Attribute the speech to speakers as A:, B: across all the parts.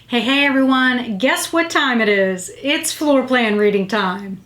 A: Hey everyone, guess what time it is? It's floor plan reading time.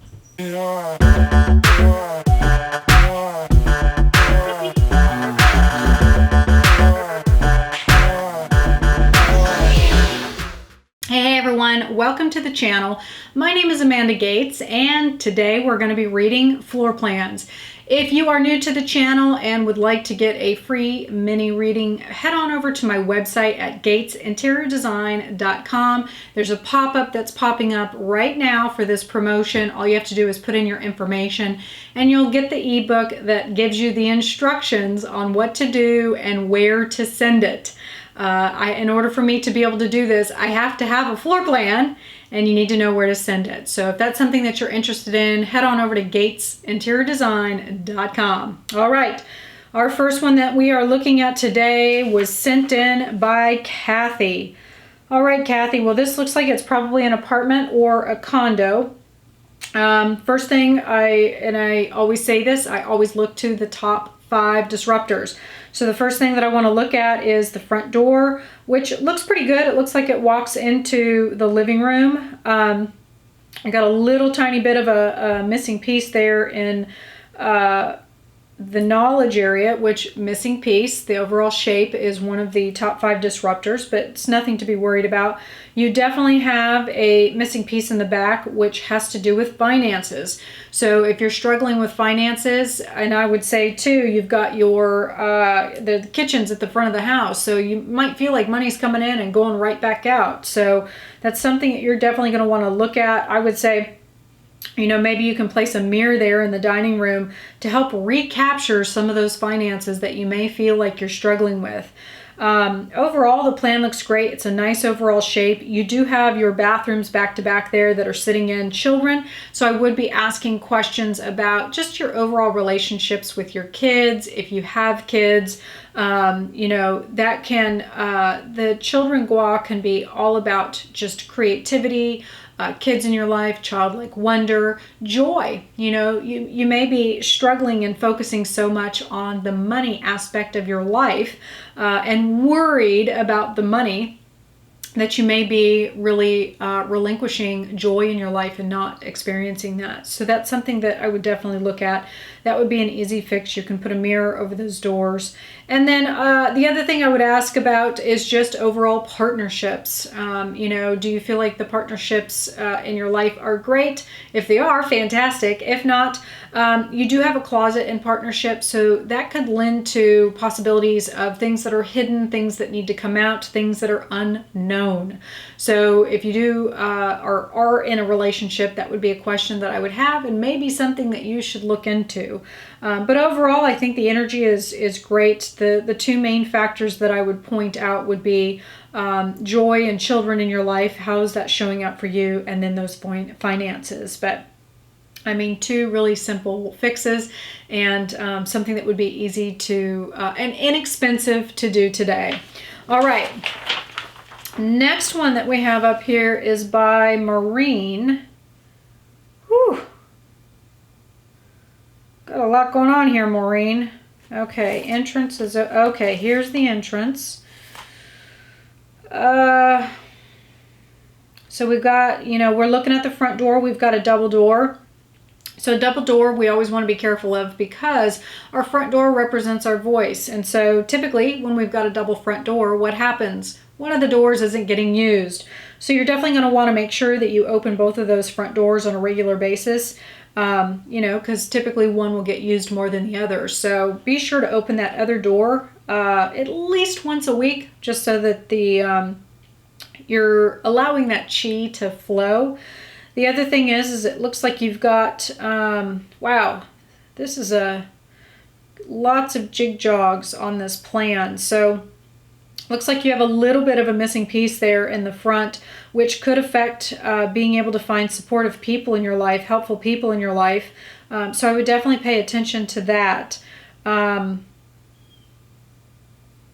A: Hey everyone, welcome to the channel. My name is Amanda Gates and today we're going to be reading floor plans. If you are new to the channel and would like to get a free mini reading, head on over to my website at gatesinteriordesign.com. There's a pop-up that's popping up right now for this promotion. All you have to do is put in your information and you'll get the ebook that gives you the instructions on what to do and where to send it. In order for me to be able to do this, I have to have a floor plan and you need to know where to send it. So if that's something that you're interested in, head on over to gatesinteriordesign.com. All right, our first one that we are looking at today was sent in by Kathy. All right, Kathy, well, this looks like it's probably an apartment or a condo. First thing, I always say this, I always look to the top 5 disruptors. So the first thing that I want to look at is the front door, which looks pretty good. It looks like it walks into the living room. I got a little tiny bit of a missing piece there in the knowledge area, which missing piece, the overall shape is one of the top 5 disruptors, but it's nothing to be worried about. You definitely have a missing piece in the back, which has to do with finances. So if you're struggling with finances, and I would say too, you've got your the kitchens at the front of the house, so you might feel like money's coming in and going right back out. So that's something that you're definitely going to want to look at. I would say, you know, maybe you can place a mirror there in the dining room to help recapture some of those finances that you may feel like you're struggling with. Overall, the plan looks great. It's a nice overall shape. You do have your bathrooms back to back there that are sitting in children. So I would be asking questions about just your overall relationships with your kids. If you have kids, you know, that can, the children gua can be all about just creativity, kids in your life, childlike wonder, joy. You know, you may be struggling and focusing so much on the money aspect of your life and worried about the money that you may be really relinquishing joy in your life and not experiencing that. So that's something that I would definitely look at. That would be an easy fix. You can put a mirror over those doors. And then the other thing I would ask about is just overall partnerships. You know, do you feel like the partnerships in your life are great? If they are, fantastic. If not, you do have a closet in partnership, so that could lend to possibilities of things that are hidden, things that need to come out, things that are unknown. So if you do or are in a relationship, that would be a question that I would have and maybe something that you should look into. But overall, I think the energy is great. The 2 main factors that I would point out would be joy and children in your life. How is that showing up for you? And then those finances. But I mean, 2 really simple fixes and something that would be easy to and inexpensive to do today. All right. Next one that we have up here is by Maureen. Whew. Got a lot going on here, Maureen. Okay, entrance is okay. Here's the entrance. So we've got, you know, we're looking at the front door. We've got a double door. So a double door we always want to be careful of because our front door represents our voice. And so typically when we've got a double front door, what happens? One of the doors isn't getting used. So you're definitely going to want to make sure that you open both of those front doors on a regular basis. You know, because typically one will get used more than the other. So be sure to open that other door at least once a week, just so that the you're allowing that chi to flow. The other thing is it looks like you've got, wow, this is lots of jig jogs on this plan. So looks like you have a little bit of a missing piece there in the front, which could affect being able to find supportive people in your life, helpful people in your life. So I would definitely pay attention to that.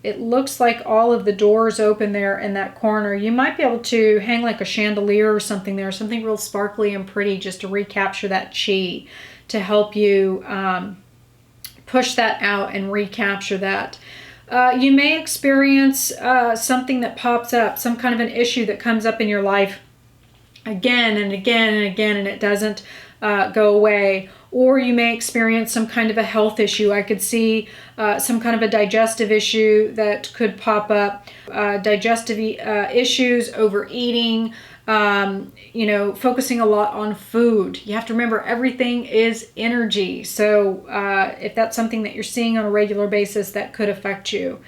A: It looks like all of the doors open there in that corner. You might be able to hang like a chandelier or something there, something real sparkly and pretty just to recapture that chi, to help you push that out and recapture that. You may experience something that pops up, some kind of an issue that comes up in your life again and again and again, and it doesn't go away. Or you may experience some kind of a health issue. I could see some kind of a digestive issue that could pop up, digestive issues, overeating, focusing a lot on food. You have to remember everything is energy. So if that's something that you're seeing on a regular basis, that could affect you.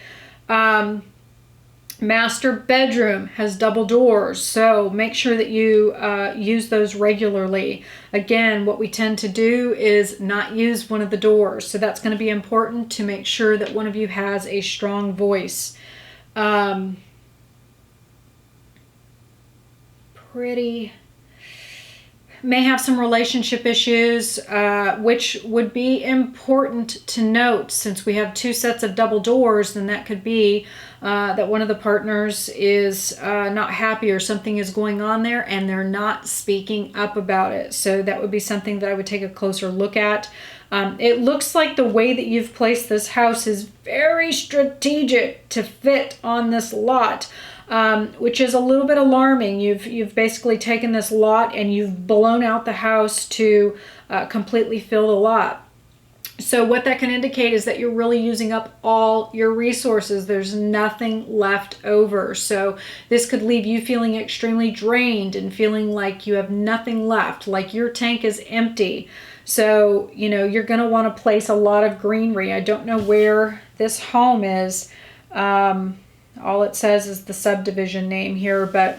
A: Master bedroom has double doors, so make sure that you use those regularly. Again, what we tend to do is not use one of the doors, so that's going to be important to make sure that one of you has a strong voice. May have some relationship issues, which would be important to note. Since we have two sets of double doors, then that could be that one of the partners is not happy, or something is going on there and they're not speaking up about it. So that would be something that I would take a closer look at. It looks like the way that you've placed this house is very strategic to fit on this lot. Which is a little bit alarming. You've basically taken this lot and you've blown out the house to completely fill the lot. So what that can indicate is that you're really using up all your resources. There's nothing left over. So this could leave you feeling extremely drained and feeling like you have nothing left, like your tank is empty. So, you're going to want to place a lot of greenery. I don't know where this home is. All it says is the subdivision name here, but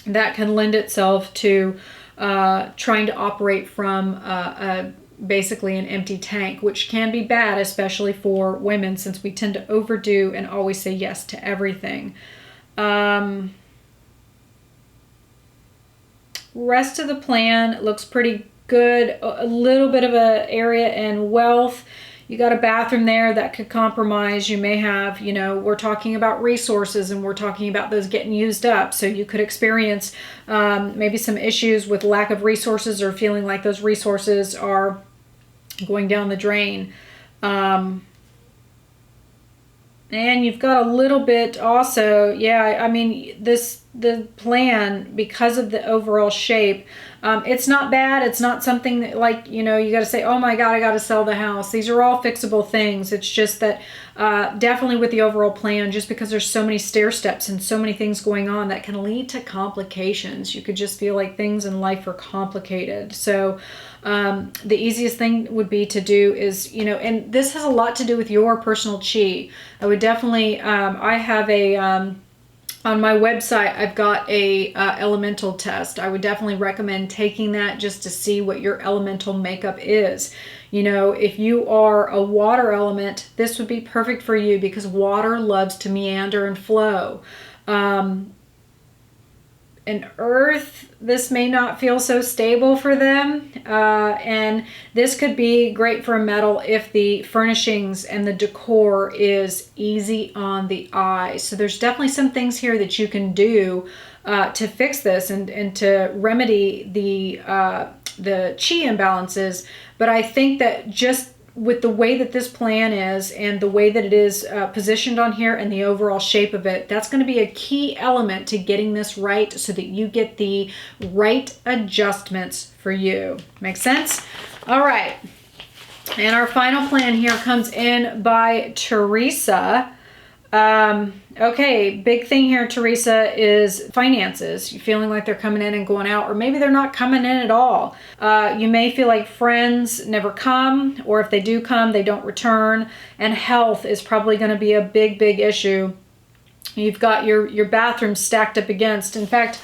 A: that can lend itself to trying to operate from basically an empty tank, which can be bad, especially for women, since we tend to overdo and always say yes to everything. Rest of the plan looks pretty good. A little bit of an area in wealth. You got a bathroom there that could compromise. You may have, we're talking about resources and we're talking about those getting used up. So you could experience maybe some issues with lack of resources, or feeling like those resources are going down the drain. And you've got a little bit also, the plan, because of the overall shape, it's not bad. It's not something that, like, you got to say, oh my God, I got to sell the house. These are all fixable things. It's just that definitely with the overall plan, just because there's so many stair steps and so many things going on, that can lead to complications. You could just feel like things in life are complicated. So the easiest thing would be to do is, and this has a lot to do with your personal chi. I would definitely, I have on my website, I've got a elemental test. I would definitely recommend taking that just to see what your elemental makeup is. If you are a water element, this would be perfect for you, because water loves to meander and flow. And earth, this may not feel so stable for them. And this could be great for a metal if the furnishings and the decor is easy on the eye. So there's definitely some things here that you can do to fix this and to remedy the chi imbalances. But I think that just with the way that this plan is and the way that it is positioned on here and the overall shape of it, that's going to be a key element to getting this right, so that you get the right adjustments for you. Make sense? All right. And our final plan here comes in by Teresa. Okay, big thing here, Teresa, is finances. You're feeling like they're coming in and going out, or maybe they're not coming in at all. You may feel like friends never come, or if they do come, they don't return. And health is probably going to be a big, big issue. You've got your bathroom stacked up against. In fact,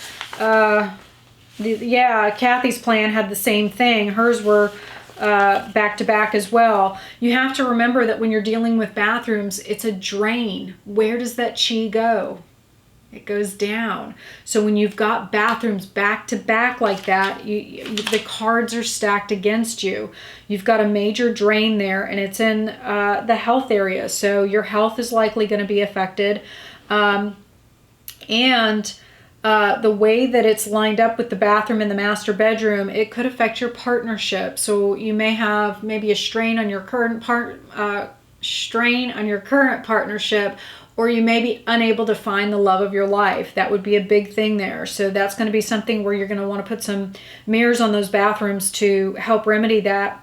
A: Kathy's plan had the same thing. Hers were back to back as well. You have to remember that when you're dealing with bathrooms, it's a drain. Where does that chi go? It goes down. So when you've got bathrooms back to back like that, the cards are stacked against you. You've got a major drain there, and it's in the health area. So your health is likely going to be affected. The way that it's lined up with the bathroom and the master bedroom, it could affect your partnership. So you may have maybe a strain on your current strain on your current partnership, or you may be unable to find the love of your life. That would be a big thing there. So that's going to be something where you're going to want to put some mirrors on those bathrooms to help remedy that.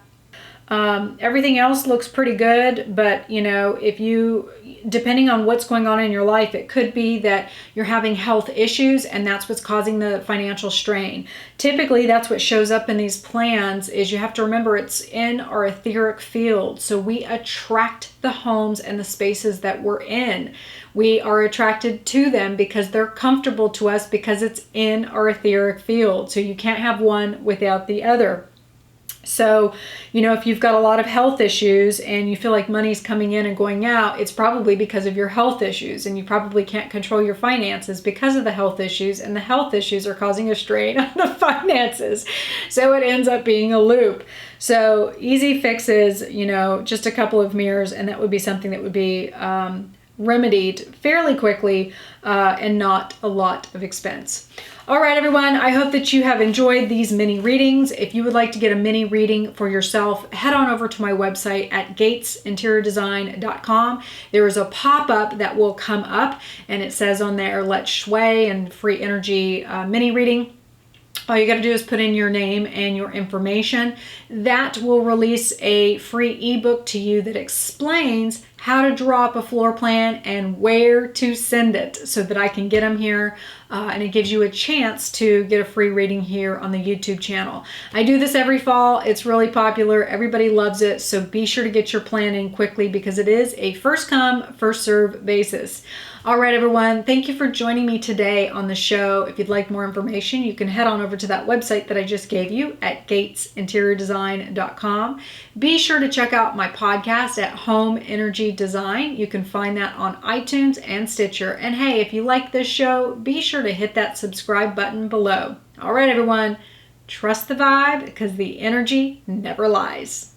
A: Everything else looks pretty good, but you know, if you, depending on what's going on in your life, it could be that you're having health issues and that's what's causing the financial strain. Typically, that's what shows up in these plans. Is you have to remember it's in our etheric field. So we attract the homes and the spaces that we're in. We are attracted to them because they're comfortable to us, because it's in our etheric field. So you can't have one without the other. So, you know, if you've got a lot of health issues and you feel like money's coming in and going out, it's probably because of your health issues, and you probably can't control your finances because of the health issues, and the health issues are causing a strain on the finances. So it ends up being a loop. So easy fixes, you know, just a couple of mirrors, and that would be something that would be remedied fairly quickly and not a lot of expense. All right, everyone, I hope that you have enjoyed these mini readings. If you would like to get a mini reading for yourself, head on over to my website at gatesinteriordesign.com. There is a pop-up that will come up, and it says on there, Let's Shui and free energy mini reading. All you got to do is put in your name and your information. That will release a free ebook to you that explains how to draw up a floor plan and where to send it so that I can get them here. And it gives you a chance to get a free reading here on the YouTube channel. I do this every fall. It's really popular. Everybody loves it. So be sure to get your plan in quickly, because it is a first come, first serve basis. All right, everyone. Thank you for joining me today on the show. If you'd like more information, you can head on over to that website that I just gave you at gatesinteriordesign.com. Be sure to check out my podcast at Home Energy Design. You can find that on iTunes and Stitcher. And hey, if you like this show, be sure to hit that subscribe button below. All right, everyone. Trust the vibe, because the energy never lies.